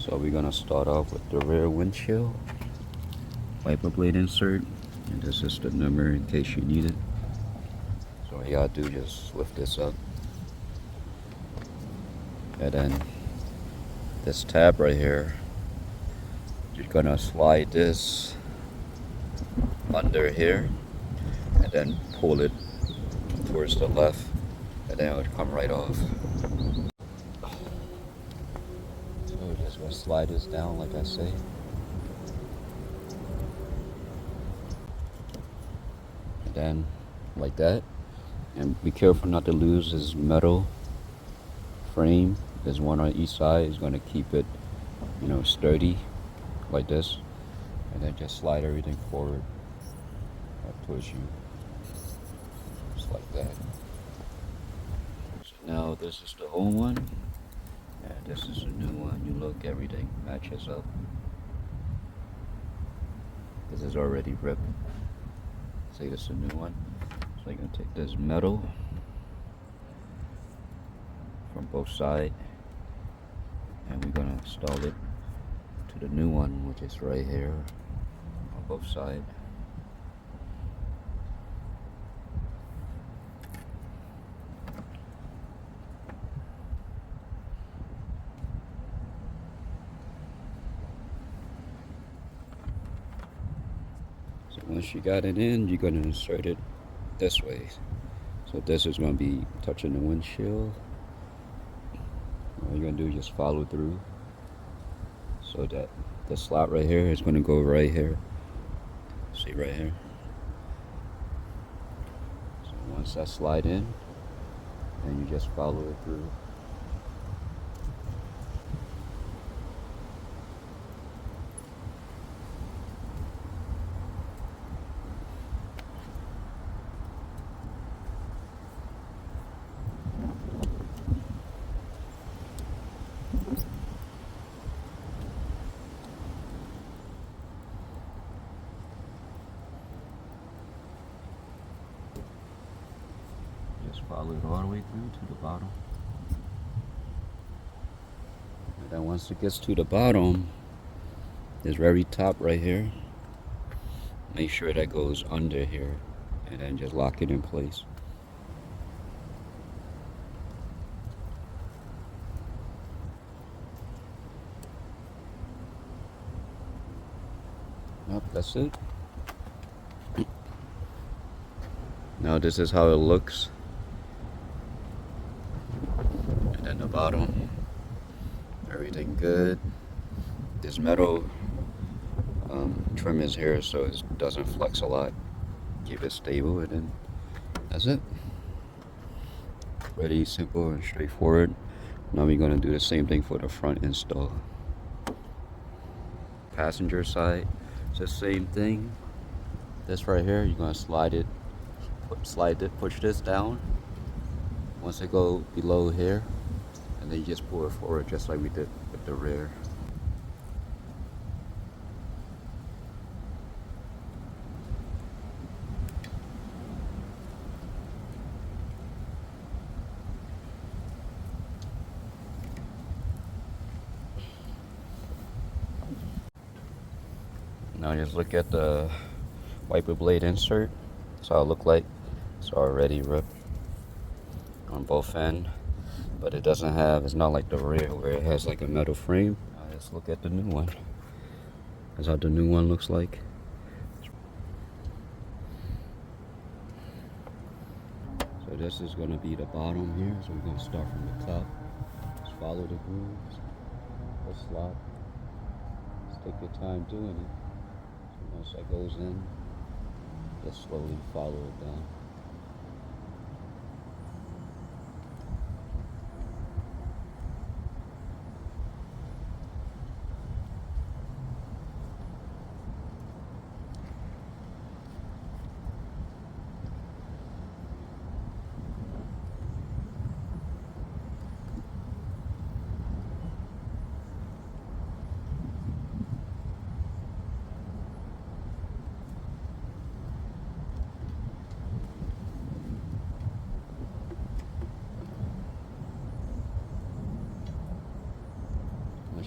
So we're gonna start off with the rear windshield wiper blade insert, and this is the number in case you need it. So all you gotta do is just lift this up, and then this tab right here, you're gonna slide this under here and then pull it towards the left, and then it'll come right off. So we're just gonna slide this down like I say. And then like that. And be careful not to lose this metal frame. There's one on each side. It's gonna keep it, sturdy like this. And then just slide everything forward up towards you. Just like that. So now this is the old one. And this is the new one. You look, everything matches up. This is already ripped. Say this is a new one. So you're gonna take this metal from both sides, and we're gonna install it to the new one, which is right here on both sides. So once you got it in, you're gonna insert it this way. So this is gonna be touching the windshield. All you're gonna do is just follow through, so that the slot right here is gonna go right here. See right here. So once that slide in, then you just follow it through. Just follow it all the way through to the bottom. And then once it gets to the bottom, this very top right here, make sure that goes under here, and then just lock it in place. Yep, that's it. Now this is how it looks. And then the bottom, everything good. This metal trim is here so it doesn't flex a lot. Keep it stable, and then that's it. Pretty simple and straightforward. Now we're gonna do the same thing for the front install. Passenger side, it's the same thing. This right here, you're gonna push this down. Once it go below here, and then you just pull it forward just like we did with the rear. Now just look at the wiper blade insert. That's how it look like. It's already ripped on both ends, but it's not like the rear where it has like a metal frame. Now let's look at the new one. That's how the new one looks like. So this is going to be the bottom here, so we're going to start from the top. Just follow the grooves, the slot. Just take your time doing it. So once that goes in, just slowly follow it down.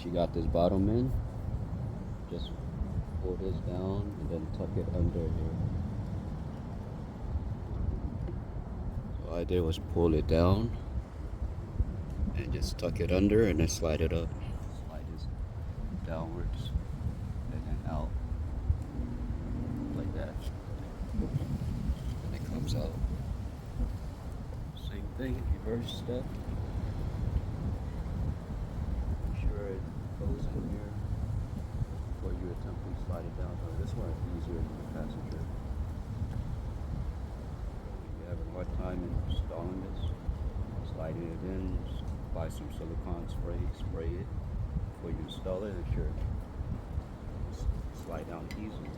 Once you got this bottom in, just pull this down and then tuck it under here. So all I did was pull it down and just tuck it under and then slide it up. Slide this downwards and then out like that. And it comes out. Same thing, reverse step. Make sure it goes in here before you attempt to slide it down. So this one is easier than the passenger. If you're having a hard time installing this, sliding it in, just buy some silicone spray it before you install it. It should slide down easily.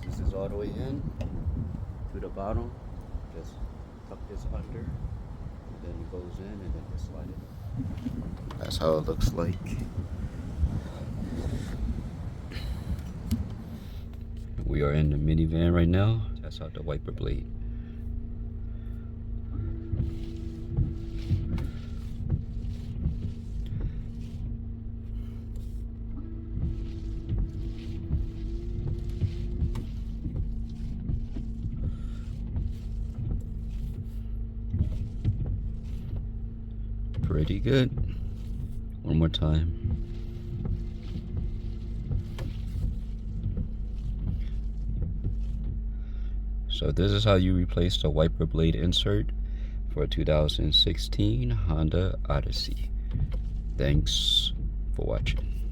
This is all the way in to the bottom. Just tuck this under, and then it goes in, and then just slide it. That's how it looks like. We are in the minivan right now. That's out the wiper blade. Pretty good. One more time. So this is how you replace the wiper blade insert for a 2016 Honda Odyssey. Thanks for watching.